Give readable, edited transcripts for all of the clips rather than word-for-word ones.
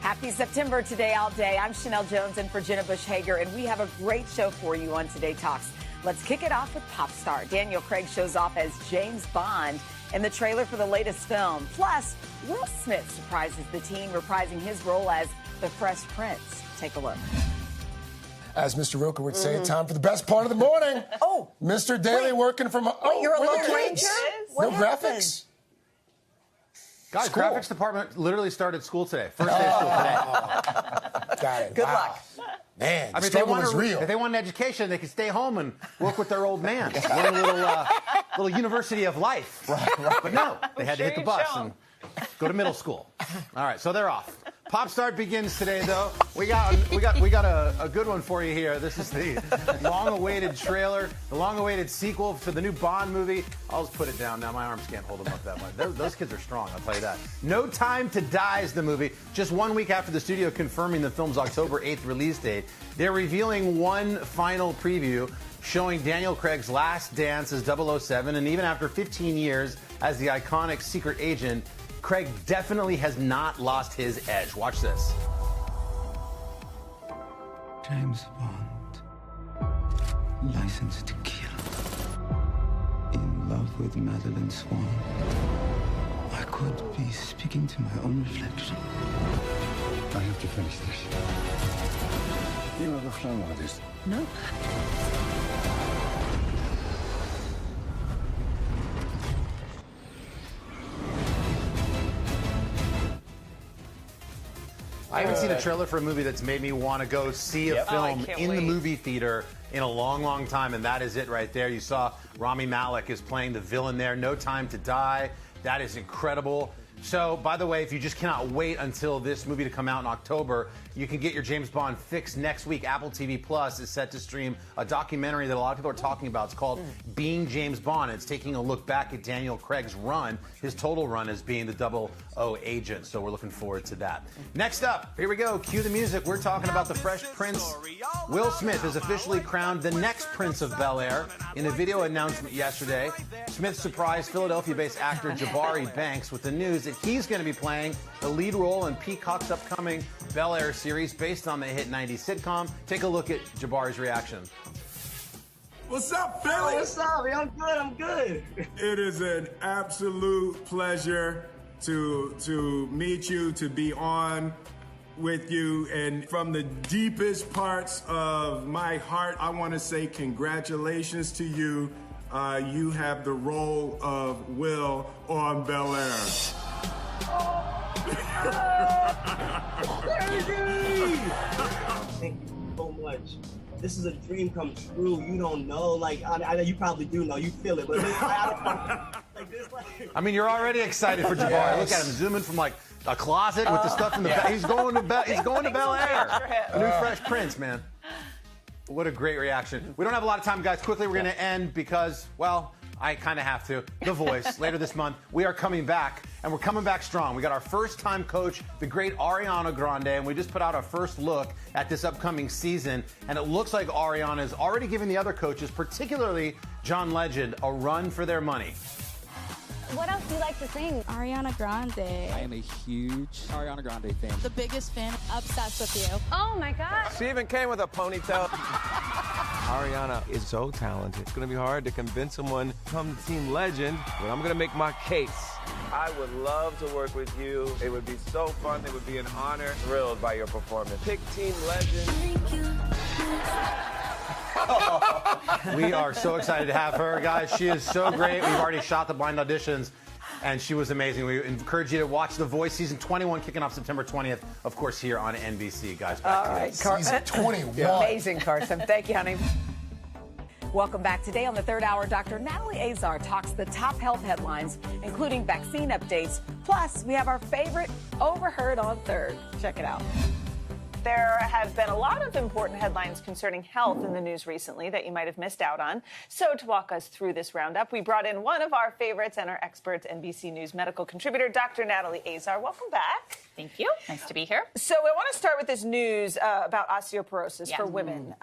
Happy September, Today All Day. I'm Sheinelle Jones in for Jenna Bush Hager, and we have a great show for you on Today Talks. Let's kick it off with pop star Daniel Craig shows off as James Bond in the trailer for the latest film. Plus, Will Smith surprises the teen reprising his role as the Fresh Prince. Take a look. As Mr. Roker would say, time for the best part of the morning. Oh. Mr. Daly working from... Wait, you're a Lone Ranger? No graphics? Guys, graphics department literally started school today. First day of school today. Got it. Good Wow. luck. Man, the I mean, struggle is real. if they want an education, they can stay home and work with their old man. Learn a little university of life. Right. But no, they had to hit the bus and go to middle school. All right, so they're off. Pop Start begins today, though. We got a good one for you here. This is the long-awaited trailer, the long-awaited sequel to the new Bond movie. I'll just put it down now. My arms can't hold them up that much. Those kids are strong, I'll tell you that. No Time to Die is the movie. Just 1 week after the studio confirming the film's October 8th release date, they're revealing one final preview showing Daniel Craig's last dance as 007, and even after 15 years as the iconic secret agent, Craig definitely has not lost his edge. Watch this. James Bond, licensed to kill, in love with Madeline Swan. I could be speaking to my own reflection. I have to finish this. You ever flown one of these? No. I haven't seen a trailer for a movie that's made me want to go see a film in the movie theater in a long, long time, and that is it right there. You saw Rami Malek is playing the villain there. No Time to Die. That is incredible. So, by the way, if you just cannot wait until this movie to come out in October, you can get your James Bond fix next week. Apple TV Plus is set to stream a documentary that a lot of people are talking about. It's called Being James Bond. It's taking a look back at Daniel Craig's run, his total run as being the 00 agent. So we're looking forward to that. Next up, here we go. Cue the music. We're talking about the Fresh Prince. Will Smith is officially crowned the next Prince of Bel-Air. In a video announcement yesterday, Smith surprised Philadelphia-based actor Jabari Banks with the news that he's going to be playing the lead role in Peacock's upcoming Bel-Air series based on the hit 90s sitcom. Take a look at Jabari's reaction. What's up, Philly? Oh, what's up? I'm good. I'm good. It is an absolute pleasure to meet you, to be on with you, and from the deepest parts of my heart, I want to say congratulations to you. You have the role of Will on Bel-Air. Thank you so much. This is a dream come true. You don't know, like I know you probably do know. You feel it, but I mean, you're already excited for Jabari. Yes. Look at him zooming from like a closet with the stuff in the back. He's going to Bel-Air. The new Fresh Prince, man. What a great reaction. We don't have a lot of time, guys. Quickly, we're going to end because, well, I kind of have to. The Voice, later this month. We are coming back, and we're coming back strong. We got our first-time coach, the great Ariana Grande, and we just put out our first look at this upcoming season, and it looks like Ariana is already giving the other coaches, particularly John Legend, a run for their money. What else do you like to sing? Ariana Grande. I am a huge Ariana Grande fan. The biggest fan. Obsessed with you. Oh my gosh. She even came with a ponytail. Ariana is so talented. It's going to be hard to convince someone to come to Team Legend, but I'm going to make my case. I would love to work with you. It would be so fun. It would be an honor. Thrilled by your performance. Pick Team Legend. Thank you. We are so excited to have her, guys. She is so great. We've already shot the blind auditions, and she was amazing. We encourage you to watch The Voice Season 21 kicking off September 20th, of course, here on NBC. Guys, back to you. Season 21. Amazing, Carson. Thank you, honey. Welcome back. Today on the third hour, Dr. Natalie Azar talks the top health headlines, including vaccine updates. Plus, we have our favorite Overheard on Third. Check it out. There have been a lot of important headlines concerning health in the news recently that you might have missed out on. So to walk us through this roundup, we brought in one of our favorites and our experts, NBC News medical contributor, Dr. Natalie Azar. Welcome back. Thank you. Nice to be here. So I want to start with this news about osteoporosis for women.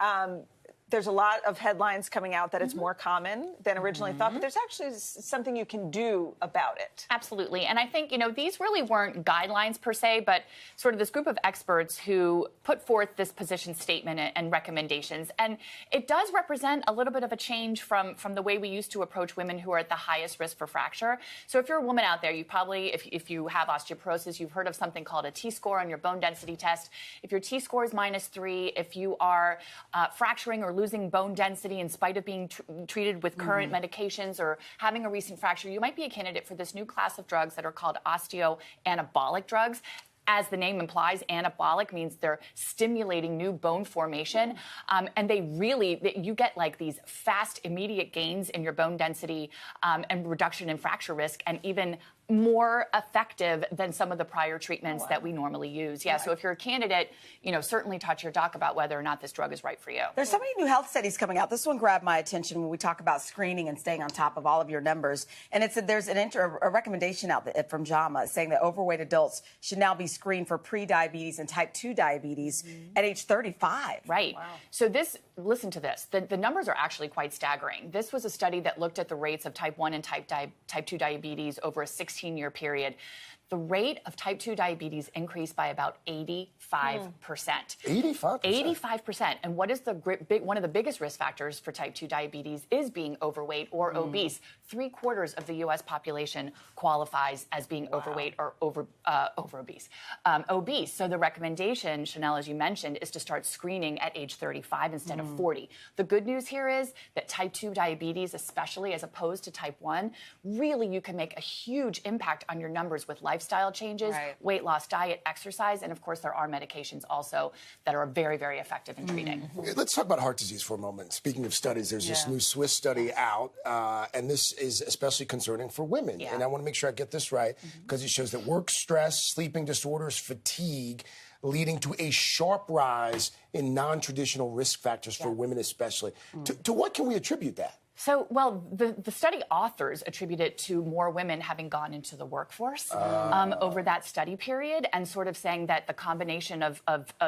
there's a lot of headlines coming out that it's more common than originally thought, but there's actually something you can do about it. Absolutely. And I think, these really weren't guidelines per se, but sort of this group of experts who put forth this position statement and recommendations. And it does represent a little bit of a change from the way we used to approach women who are at the highest risk for fracture. So if you're a woman out there, you probably, if you have osteoporosis, you've heard of something called a T-score on your bone density test. If your T-score is -3, if you are fracturing or losing bone density in spite of being treated with current medications or having a recent fracture, you might be a candidate for this new class of drugs that are called osteoanabolic drugs. As the name implies, anabolic means they're stimulating new bone formation. And you get like these fast, immediate gains in your bone density and reduction in fracture risk, and even more effective than some of the prior treatments that we normally use. Yeah, so if you're a candidate, certainly talk to your doc about whether or not this drug is right for you. There's so many new health studies coming out. This one grabbed my attention when we talk about screening and staying on top of all of your numbers. And there's a recommendation out from JAMA saying that overweight adults should now be screened for pre-diabetes and type 2 diabetes at age 35. Right. Wow. So listen to this. The numbers are actually quite staggering. This was a study that looked at the rates of type 1 and type 2 diabetes over a 16-year period. The rate of type 2 diabetes increased by about 85%. 85%? 85%. And what is one of the biggest risk factors for type 2 diabetes is being overweight or obese. 3/4 of the U.S. population qualifies as being overweight or obese. So the recommendation, Sheinelle, as you mentioned, is to start screening at age 35 instead of 40. The good news here is that type 2 diabetes, especially as opposed to type 1, really you can make a huge impact on your numbers with lifestyle changes, weight loss, diet, exercise, and of course there are medications also that are very, very effective in treating. Let's talk about heart disease for a moment. Speaking of studies, there's this new Swiss study out, and this is especially concerning for women. And I want to make sure I get this right, because it shows that work stress, sleeping disorders, fatigue, leading to a sharp rise in non-traditional risk factors for women especially. To what can we attribute that? So, well, the study authors attribute it to more women having gone into the workforce over that study period, and sort of saying that the combination of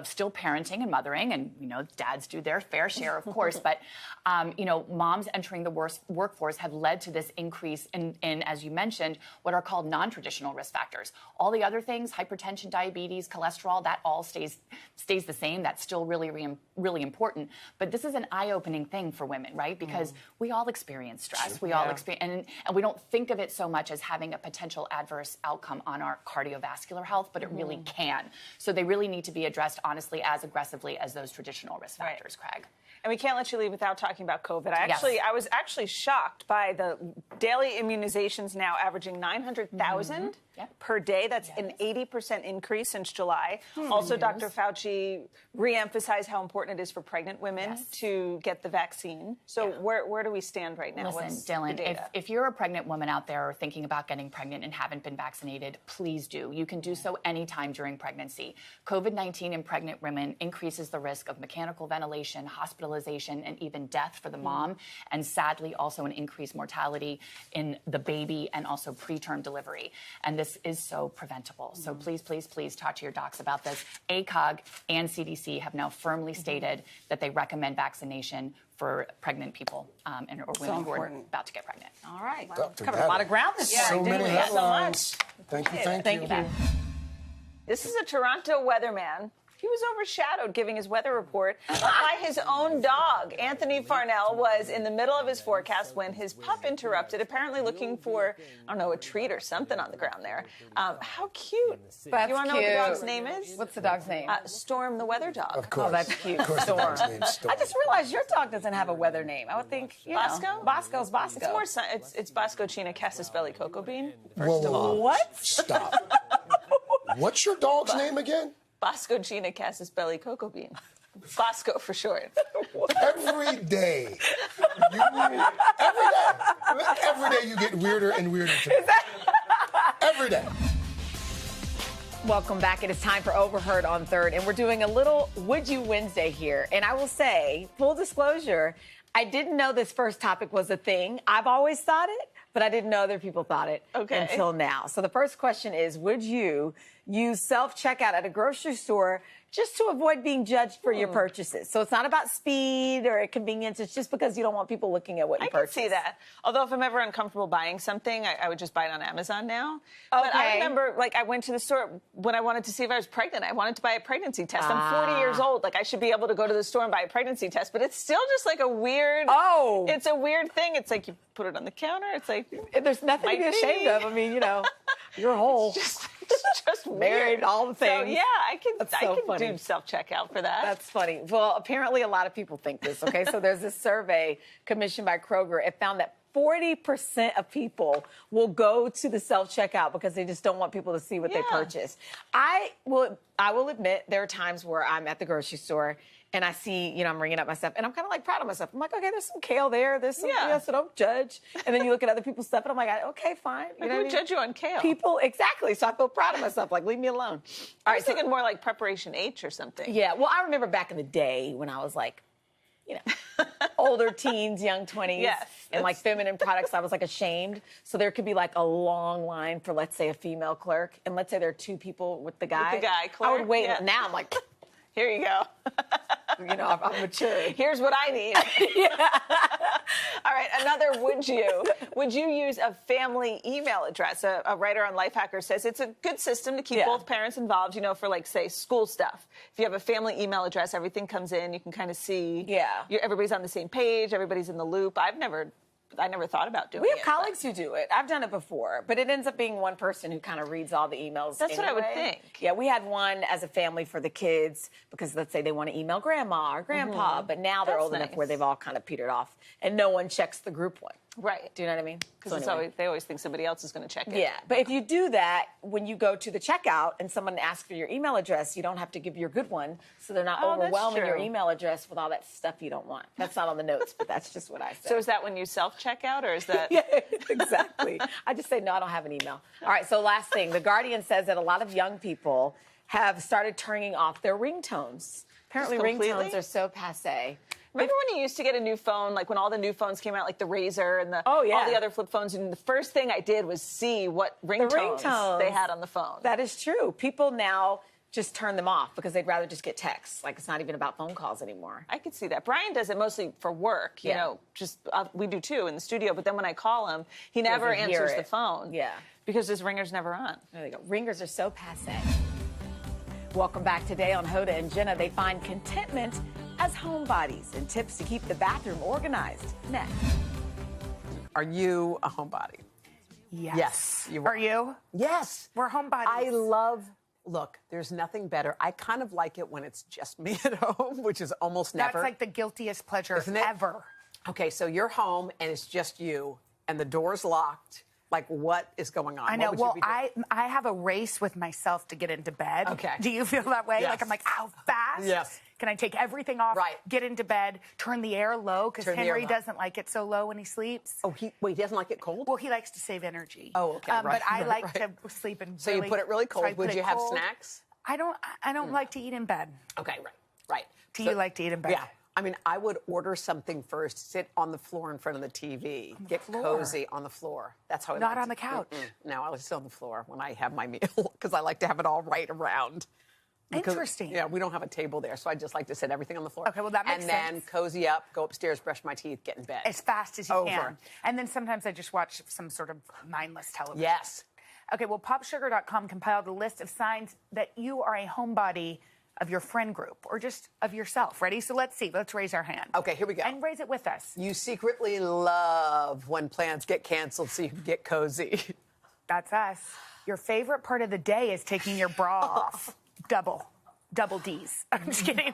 still parenting and mothering, and, dads do their fair share, of course, but, moms entering the workforce have led to this increase in, as you mentioned, what are called non-traditional risk factors. All the other things, hypertension, diabetes, cholesterol, that all stays the same. That's still really, really important. But this is an eye-opening thing for women, right? Because we all experience stress. We all experience, and we don't think of it so much as having a potential adverse outcome on our cardiovascular health, but it really can. So they really need to be addressed, honestly, as aggressively as those traditional risk factors, Craig. And we can't let you leave without talking about COVID. I was actually shocked by the daily immunizations now averaging 900,000 per day. That's an 80% increase since July. Also, Dr. Fauci reemphasized how important it is for pregnant women to get the vaccine. So where do we stand right now? Listen, Dylan, if you're a pregnant woman out there or thinking about getting pregnant and haven't been vaccinated, please do. You can do so anytime during pregnancy. COVID-19 in pregnant women increases the risk of mechanical ventilation, hospitalization, and even death for the mom, and sadly also an increased mortality in the baby and also preterm delivery. And this is so preventable. So please, please, please talk to your docs about this. ACOG and CDC have now firmly stated that they recommend vaccination for pregnant people or women who are about to get pregnant. All right. Dr. Covered a lot of ground this morning. So many headlines. So Thank you. Thank you. This is a Toronto weatherman. He was overshadowed giving his weather report by his own dog. Anthony Farnell was in the middle of his forecast when his pup interrupted, apparently looking for, a treat or something on the ground there. How cute. That's you want to know what the dog's name is? What's the dog's name? Storm the weather dog. Of course. Oh, that's cute. Of course, Storm. the dog's name's Storm. I just realized your dog doesn't have a weather name. I would think, Bosco? Bosco's Bosco. It's more, it's Bosco China Cassispelli Cocoa Bean. Whoa. What? Stop. What's your dog's name again? Bosco Gina Cassispelli Cocoa Bean. Bosco for short. Every day you get weirder and weirder to me. Every day. Welcome back. It is time for Overheard on Third, and we're doing a little Would You Wednesday here. And I will say, full disclosure, I didn't know this first topic was a thing. I've always thought it, but I didn't know other people thought it until now. So the first question is, would you use self-checkout at a grocery store just to avoid being judged for your purchases. So it's not about speed or convenience. It's just because you don't want people looking at what you purchase. I can see that. Although if I'm ever uncomfortable buying something, I would just buy it on Amazon now. Okay. But I remember, like, I went to the store when I wanted to see if I was pregnant. I wanted to buy a pregnancy test. I'm 40 years old. Like, I should be able to go to the store and buy a pregnancy test. But it's still just like a weird... It's a weird thing. It's like you put it on the counter. It's like... There's nothing to be ashamed of. I mean, you know, you're whole. It's just married, all the things. So, yeah, I can do self-checkout for that. That's funny. Well, apparently a lot of people think this, okay? So there's this survey commissioned by Kroger. It found that 40% of people will go to the self-checkout because they just don't want people to see what they purchase. I will admit there are times where I'm at the grocery store and I see, you know, I'm ringing up my stuff, and I'm kind of like proud of myself. I'm like, okay, there's some kale there. There's some, so don't judge. And then you look at other people's stuff, and I'm like, okay, fine. You know who would judge you on kale? People, exactly. So I feel proud of myself. Like, leave me alone. I was thinking more like Preparation H or something. Yeah. Well, I remember back in the day when I was like, you know, older teens, young 20s. Yes. And like feminine products, I was like ashamed. So there could be like a long line for, let's say, a female clerk. And let's say there are two people with the guy. With the guy clerk. I would wait. Yeah. Now I'm like, here you go. You know, I'm mature. Here's what I need. All right, another would you. Would you use a family email address? A writer on Lifehacker says it's a good system to keep both parents involved, you know, for like, say, school stuff. If you have a family email address, everything comes in. You can kind of see everybody's on the same page. Everybody's in the loop. I never thought about doing it. We have colleagues who do it. I've done it before, but it ends up being one person who kind of reads all the emails. That's what I would think. Yeah, we had one as a family for the kids because let's say they want to email grandma or grandpa, but now they're old enough where they've all kind of petered off and no one checks the group one. Right. Do you know what I mean? Because they always think somebody else is going to check it. Yeah, but if you do that, when you go to the checkout and someone asks for your email address, you don't have to give your good one, so they're not overwhelming your email address with all that stuff you don't want. That's not on the notes, but that's just what I said. So is that when you self-checkout, or is that... Yeah, exactly. I just say, no, I don't have an email. All right, so last thing. The Guardian says that a lot of young people have started turning off their ringtones. Apparently ringtones are so passé. Remember when you used to get a new phone, like when all the new phones came out, like the Razr and all the other flip phones, and the first thing I did was see what ringtones they had on the phone. That is true. People now just turn them off because they'd rather just get texts. Like, it's not even about phone calls anymore. I could see that. Brian does it mostly for work, you know, just we do too in the studio, but then when I call him, he never answers the phone. Yeah. Because his ringer's never on. There you go. Ringers are so passé. Welcome back. Today on Hoda and Jenna, they find contentment as homebodies and tips to keep the bathroom organized. Next. Are you a homebody? Yes. You are you? Yes. We're homebodies. I love... Look, there's nothing better. I kind of like it when it's just me at home, which is almost never. That's like the guiltiest pleasure ever. Okay, so you're home and it's just you and the door's locked. Like, what is going on? I know. Well, I have a race with myself to get into bed. Okay. Do you feel that way? Yes. Like, I'm like, how fast? Yes. Can I take everything off, get into bed, turn the air low? Because Henry doesn't like it so low when he sleeps. Oh, he doesn't like it cold? Well, he likes to save energy. Oh, okay. But I like to sleep in So you put it really cold. Would you have snacks? I don't like to eat in bed. Okay, right. Do you like to eat in bed? Yeah. I mean, I would order something first, sit on the floor in front of the TV, get cozy on the floor. That's how I Not on the couch. No, I like to sit on the floor when I have my meal because I like to have it all right around. Interesting. Yeah, we don't have a table there, so I just like to sit everything on the floor. Okay, well, that makes sense. And then cozy up, go upstairs, brush my teeth, get in bed. As fast as you can. And then sometimes I just watch some sort of mindless television. Yes. Okay, well, popsugar.com compiled a list of signs that you are a homebody of your friend group or just of yourself. Ready? So let's see. Let's raise our hand. Okay, here we go. And raise it with us. You secretly love when plans get canceled so you can get cozy. That's us. Your favorite part of the day is taking your bra off. Double D's. I'm just kidding.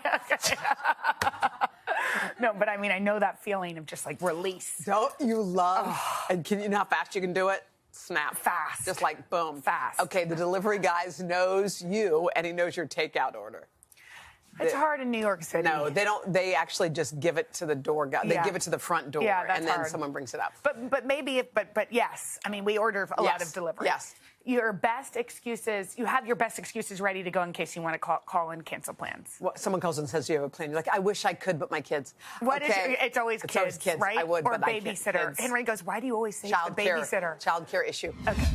No, but I mean, I know that feeling of just like release. Don't you love? And can you know how fast you can do it? Snap. Fast. Just like boom. Fast. Okay, the delivery guy knows you and he knows your takeout order. It's hard in New York City. No, they don't. They actually just give it to the door guy. They give it to the front door, and then hard. someone brings it up. But maybe, but yes. I mean, we order a lot of delivery. Yes. Your best excuses. You have your best excuses ready to go in case you want to call and cancel plans. Well, someone calls and says you have a plan. You're like, I wish I could, but my kids. What is it's always kids, right? I would, or but babysitter. I can't. Henry goes, why do you always say the babysitter? Child care issue. Okay.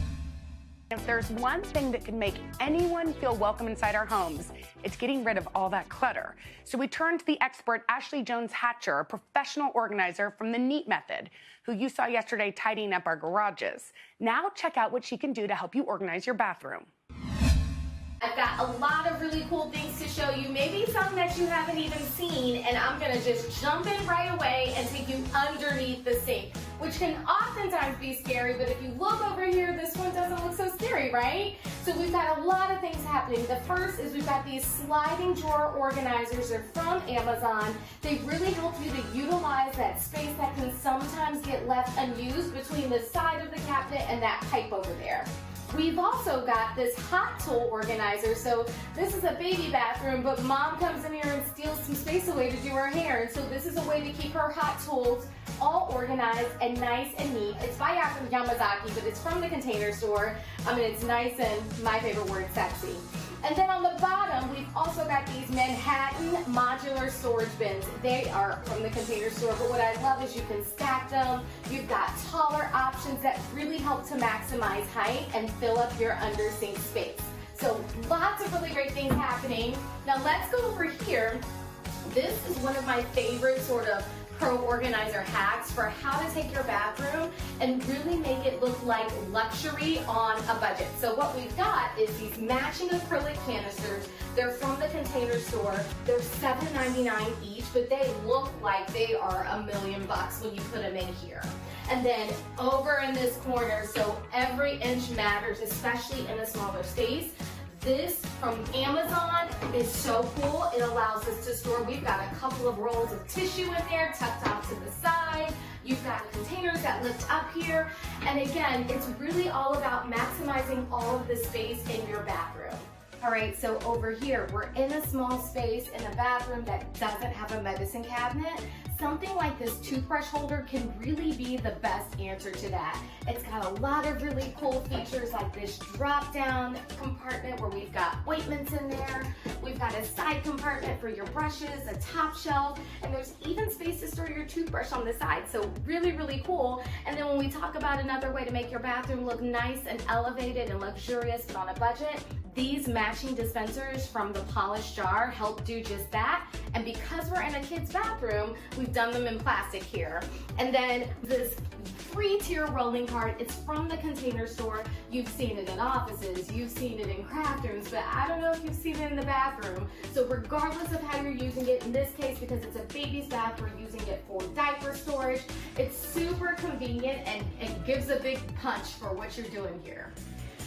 If there's one thing that can make anyone feel welcome inside our homes, it's getting rid of all that clutter. So we turned to the expert Ashley Jones-Hatcher, a professional organizer from the Neat Method, who you saw yesterday tidying up our garages. Now check out what she can do to help you organize your bathroom. I've got a lot of really cool things to show you, maybe some that you haven't even seen, and I'm gonna just jump in right away and take you underneath the sink, which can oftentimes be scary, but if you look over here, this one doesn't look so scary, right? So we've got a lot of things happening. The first is we've got these sliding drawer organizers. They're from Amazon. They really help you to utilize that space that can sometimes get left unused between the side of the cabinet and that pipe over there. We've also got this hot tool organizer. So this is a baby bathroom, but mom comes in here and steals some space away to do her hair. And so this is a way to keep her hot tools all organized and nice and neat. It's by Yamazaki, but it's from the Container Store. I mean, it's nice and, my favorite word, sexy. And then on the bottom, we've also got these Manhattan modular storage bins. They are from the Container Store, but what I love is you can stack them. You've got taller options that really help to maximize height and fill up your under sink space. So lots of really great things happening. Now let's go over here. This is one of my favorite sort of pro organizer hacks for how to take your bathroom and really make it look like luxury on a budget. So what we've got is these matching acrylic canisters. They're from the Container Store. They're $7.99 each, but they look like they are $1 million when you put them in here. And then over in this corner, so every inch matters, especially in a smaller space. This from Amazon is so cool. It allows us to store, we've got a couple of rolls of tissue in there tucked off to the side. You've got containers that lift up here. And again, it's really all about maximizing all of the space in your bathroom. All right, so over here, we're in a small space in a bathroom that doesn't have a medicine cabinet. Something like this toothbrush holder can really be the best answer to that. It's got a lot of really cool features like this drop-down compartment where we've got ointments in there. We've got a side compartment for your brushes, a top shelf, and there's even space to store your toothbrush on the side. So really, really cool. And then when we talk about another way to make your bathroom look nice and elevated and luxurious but on a budget, these matching dispensers from the Polished Jar help do just that. And because we're in a kid's bathroom, we've done them in plastic here. And then this 3-tier rolling cart, it's from the Container Store. You've seen it in offices, you've seen it in craft rooms, but I don't know if you've seen it in the bathroom. So regardless of how you're using it, in this case, because it's a baby's bath, we're using it for diaper storage. It's super convenient and it gives a big punch for what you're doing here.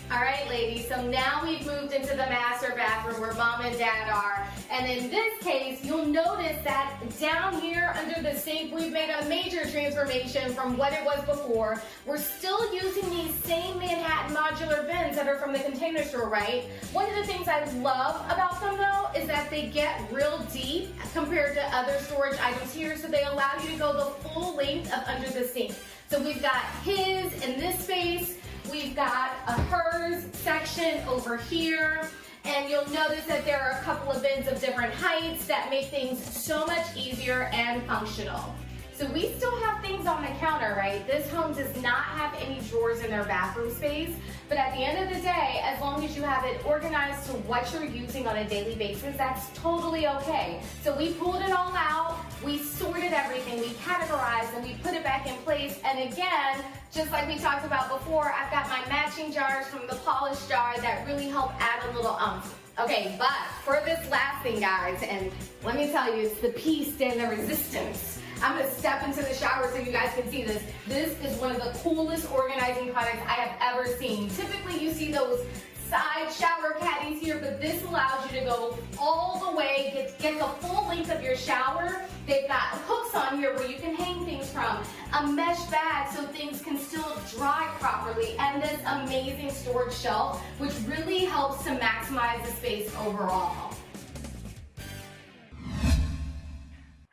All right, ladies, so now we've moved into the master bathroom where mom and dad are. And in this case, you'll notice that down here under the sink, we've made a major transformation from what it was before. We're still using these same Manhattan modular bins that are from the Container Store, right? One of the things I love about them, though, is that they get real deep compared to other storage items here, so they allow you to go the full length of under the sink. So we've got his in this space. We've got a hers section over here, and you'll notice that there are a couple of bins of different heights that make things so much easier and functional. So we still have things on the counter, right? This home does not have any drawers in their bathroom space, but at the end of the day, as long as you have it organized to what you're using on a daily basis, that's totally okay. So we pulled it all out, we sorted everything, we categorized, and we put it back in place. And again, just like we talked about before, I've got my matching jars from the Polished Jar that really help add a little oomph. Okay, but for this last thing, guys, and let me tell you, it's the piece de la resistance. I'm gonna step into the shower so you guys can see this. This is one of the coolest organizing products I have ever seen. Typically you see those side shower caddies here, but this allows you to go all the way, get the full length of your shower. They've got hooks on here where you can hang things from, a mesh bag so things can still dry properly, and this amazing storage shelf, which really helps to maximize the space overall.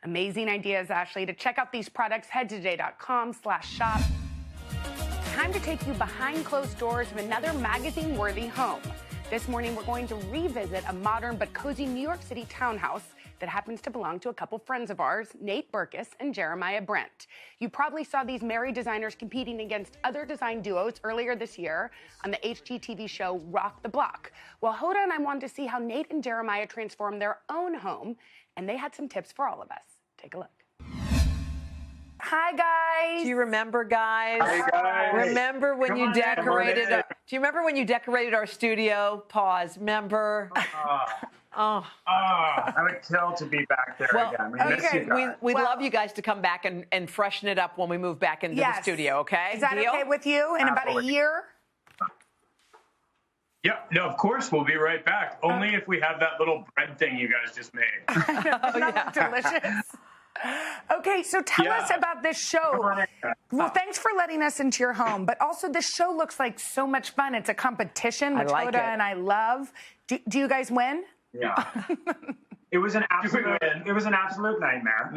Amazing ideas, Ashley. To check out these products, head to today.com/shop. Time to take you behind closed doors of another magazine-worthy home. This morning, we're going to revisit a modern but cozy New York City townhouse that happens to belong to a couple friends of ours, Nate Berkus and Jeremiah Brent. You probably saw these married designers competing against other design duos earlier this year on the HGTV show Rock the Block. Well, Hoda and I wanted to see how Nate and Jeremiah transformed their own home, and they had some tips for all of us. Take a look. Hi, guys. Do you remember, guys? Hi, guys. Remember when you decorated? Do you remember when you decorated our studio? Pause. Remember? I would kill to be back there again. We miss you guys. We'd love you guys to come back and freshen it up when we move back into the studio, okay? Is that okay with you in about a year? Yeah, no, of course, we'll be right back. Only if we have that little bread thing you guys just made. That looked delicious. Okay, so tell us about this show. Well, thanks for letting us into your home, but also this show looks like so much fun. It's a competition, which Hoda and I love. Do you guys win? Yeah. It was an absolute nightmare.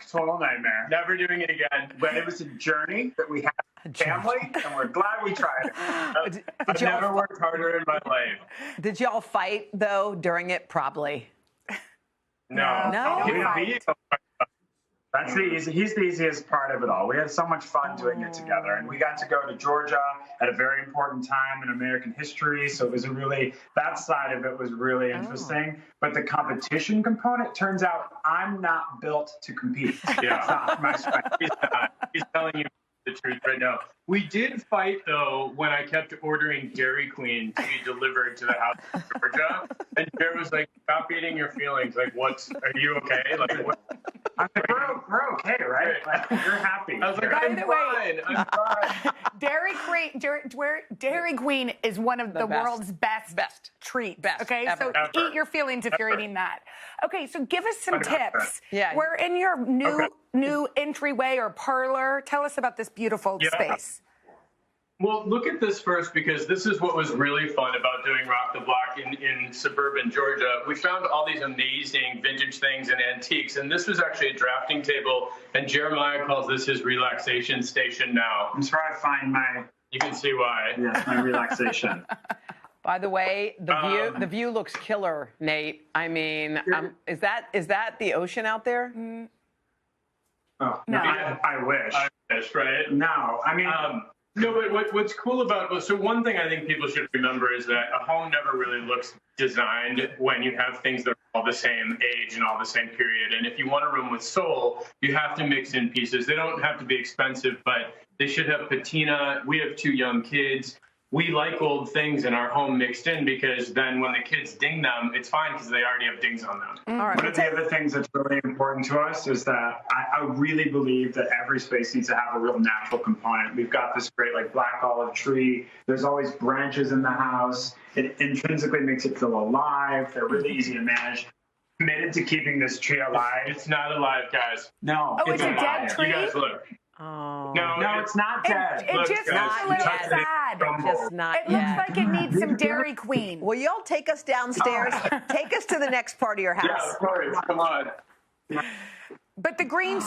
Total nightmare. Never doing it again. But it was a journey that we had family, and we're glad we tried it. I've never worked harder in my life. Did y'all fight, though, during it? Probably. No. He's the easiest part of it all. We had so much fun doing it together, and we got to go to Georgia at a very important time in American history. So it was that side of it was really interesting. But the competition component, turns out I'm not built to compete. Yeah, it's not my strength. He's telling you the truth right now. We did fight, though, when I kept ordering Dairy Queen to be delivered to the house in Georgia. And Jared was like, stop eating your feelings. Like, are you okay? Like, what? I mean, we're okay, right? Like, you're happy. I was like, I'm fine. Dairy Queen is one of the world's best treats. Okay, so eat your feelings if you're eating that. Okay, so give us some tips. Yeah. We're in your new entryway or parlor. Tell us about this beautiful space. Well, look at this first, because this is what was really fun about doing Rock the Block in suburban Georgia. We found all these amazing vintage things and antiques, and this was actually a drafting table, and Jeremiah calls this his relaxation station now. I'm trying to find you can see why. Yes, my relaxation. By the way, the view looks killer, Nate. I mean, is that the ocean out there? Oh, no. I wish. I wish, right? No, I mean... No, but what's cool about so one thing I think people should remember is that a home never really looks designed when you have things that are all the same age and all the same period. And if you want a room with soul, you have to mix in pieces. They don't have to be expensive, but they should have patina. We have 2 young kids. We like old things in our home mixed in, because then when the kids ding them, it's fine because they already have dings on them. All right. One of the other things that's really important to us is that I really believe that every space needs to have a real natural component. We've got this great black olive tree. There's always branches in the house. It intrinsically makes it feel alive. They're really easy to manage. Committed to keeping this tree alive. It's not alive, guys. No. Oh, it's a dead tree? You guys look. Oh. No, it's not dead. It just looks a little sad. Just not It looks like it needs some Dairy Queen. Will y'all take us downstairs? Take us to the next part of your house. Yeah, of course. Come on. But the green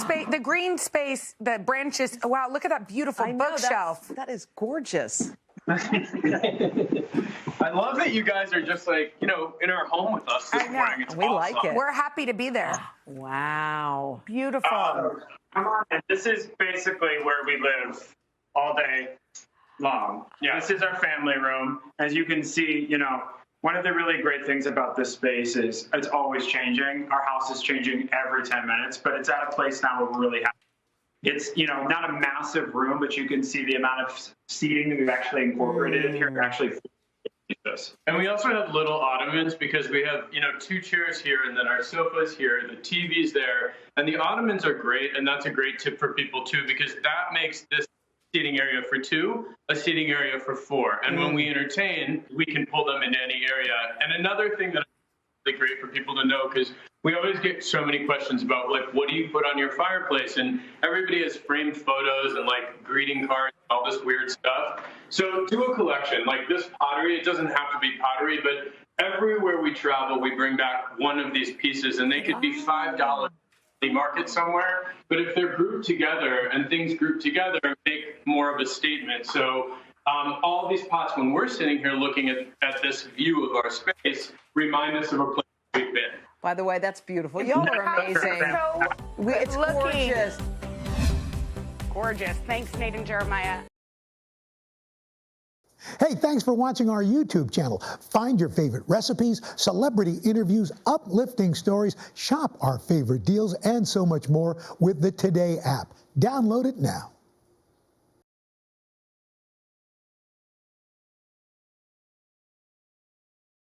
space, the branches. Wow, look at that beautiful bookshelf. That is gorgeous. I love that you guys are just in our home with us this morning. It's we awesome. like it. We're happy to be there. Wow. Beautiful. Come on. This is basically where we live all day long. Yeah. This is our family room. As you can see, one of the really great things about this space is it's always changing. Our house is changing every 10 minutes, but it's at a place now where we're really happy. It's, not a massive room, but you can see the amount of seating that we've actually incorporated in here. Actually, and we also have little ottomans, because we have, 2 chairs here, and then our sofa's here, the TV's there, and the ottomans are great, and that's a great tip for people too, because that makes this seating area for 2 a seating area for 4. And when we entertain, we can pull them into any area. And another thing that really great for people to know, because we always get so many questions about what do you put on your fireplace, and everybody has framed photos and greeting cards and all this weird stuff. So do a collection like this pottery. It doesn't have to be pottery, but everywhere we travel, we bring back one of these pieces, and they could be $5 at the market somewhere. But if they're grouped together and things group together, make more of a statement. So all these pots, when we're sitting here looking at this view of our space, remind us of a place we've been. By the way, that's beautiful. Y'all are amazing. It's gorgeous. Gorgeous. Thanks, Nate and Jeremiah. Hey, thanks for watching our YouTube channel. Find your favorite recipes, celebrity interviews, uplifting stories, shop our favorite deals, and so much more with the Today app. Download it now.